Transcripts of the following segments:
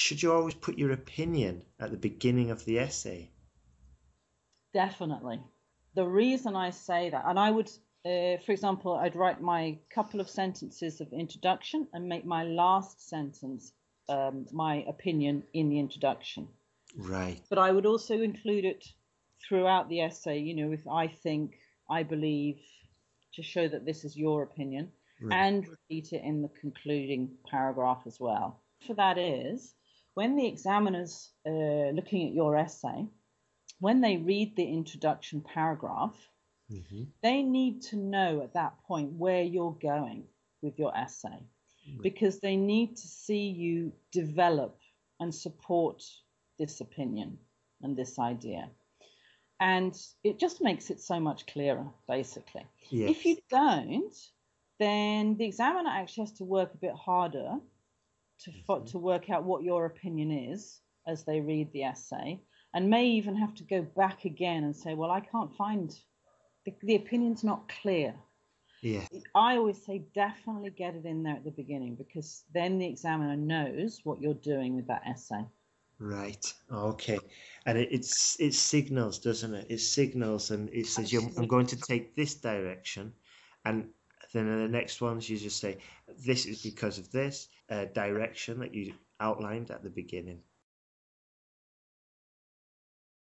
should you always put your opinion at the beginning of the essay? Definitely. The reason I say that, and I would, for example, I'd write my couple of sentences of introduction and make my last sentence my opinion in the introduction. Right. But I would also include it throughout the essay, if I think, I believe, to show that this is your opinion, Right. and repeat it in the concluding paragraph as well. For that is, when the examiner's looking at your essay, when they read the introduction paragraph, they need to know at that point where you're going with your essay, because they need to see you develop and support this opinion and this idea. And it just makes it so much clearer, basically. Yes. If you don't, then the examiner actually has to work a bit harder to work out what your opinion is as they read the essay, and may even have to go back again and say, well, I can't find, the opinion's not clear. Yes. I always say definitely get it in there at the beginning, because then the examiner knows what you're doing with that essay. Right. Okay. And it signals, doesn't it? It signals, and it says, I'm going to take this direction. And then in the next ones, you just say, this is because of this direction that you outlined at the beginning.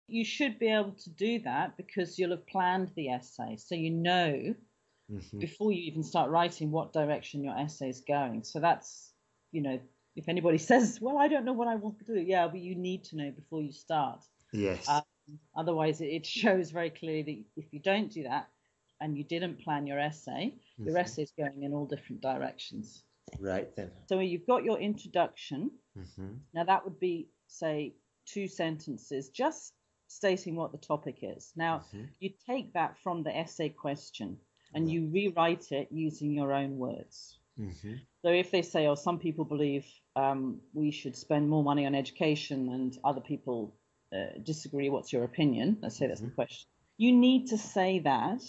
You should be able to do that because you'll have planned the essay. So you know before you even start writing what direction your essay is going. So that's, if anybody says, well, I don't know what I want to do. Yeah, but you need to know before you start. Yes. Otherwise, it shows very clearly that if you don't do that and you didn't plan your essay, your essay is going in all different directions. Right then. So you've got your introduction. Now that would be, say, 2 sentences, just stating what the topic is. Now, you take that from the essay question and you rewrite it using your own words. So if they say, some people believe we should spend more money on education and other people disagree, what's your opinion? Let's say that's the question. You need to say that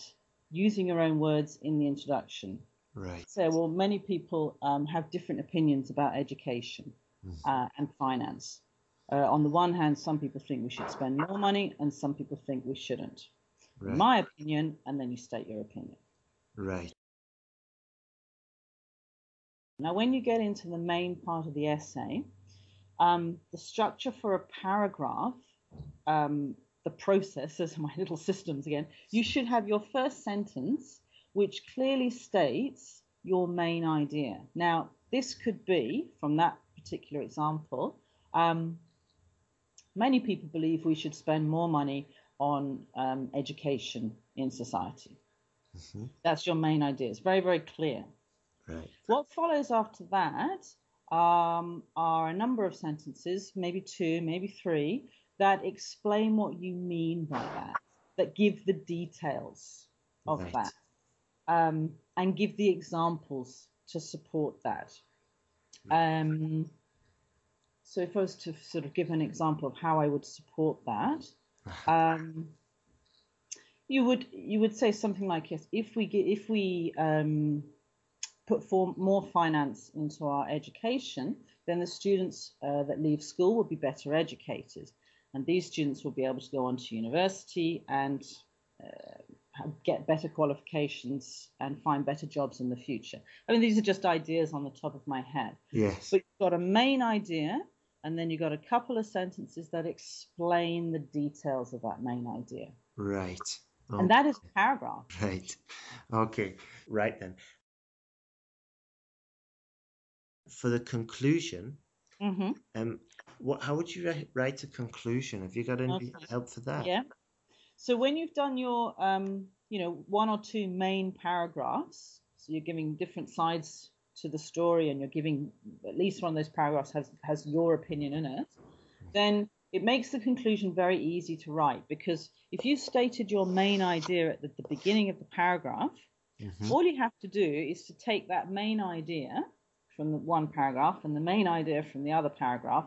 using your own words in the introduction. Right. So, well, many people have different opinions about education and finance. On the one hand, some people think we should spend more money and some people think we shouldn't. Right. In my opinion, and then you state your opinion. Right. Now, when you get into the main part of the essay, the structure for a paragraph, the process, as my little systems again, you should have your first sentence, which clearly states your main idea. Now, this could be, from that particular example, many people believe we should spend more money on education in society. That's your main idea. It's very, very clear. Right. What follows after that are a number of sentences, maybe 2, maybe 3, that explain what you mean by that give the details of that, and give the examples to support that. So if I was to sort of give an example of how I would support that, you would say something like, yes, if we put more finance into our education, then the students that leave school will be better educated, and these students will be able to go on to university and get better qualifications and find better jobs in the future. I mean, these are just ideas on the top of my head. Yes. But you've got a main idea, and then you've got a couple of sentences that explain the details of that main idea. Right. Okay. And that is a paragraph. Right. Okay. Right then. For the conclusion, how would you write a conclusion? Have you got any help for that? Yeah. So when you've done your, 1 or 2 main paragraphs, so you're giving different sides to the story, and you're giving at least one of those paragraphs has your opinion in it, then it makes the conclusion very easy to write, because if you stated your main idea at the beginning of the paragraph, all you have to do is to take that main idea from the one paragraph and the main idea from the other paragraph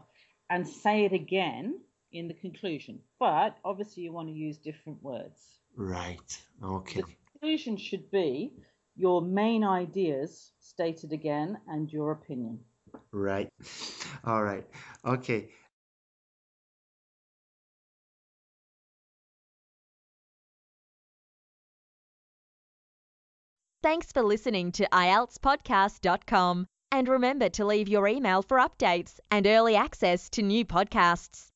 and say it again in the conclusion. But obviously you want to use different words. Right. Okay. The conclusion should be your main ideas stated again and your opinion. Right. All right. Okay. Thanks for listening to IELTSPodcast.com. And remember to leave your email for updates and early access to new podcasts.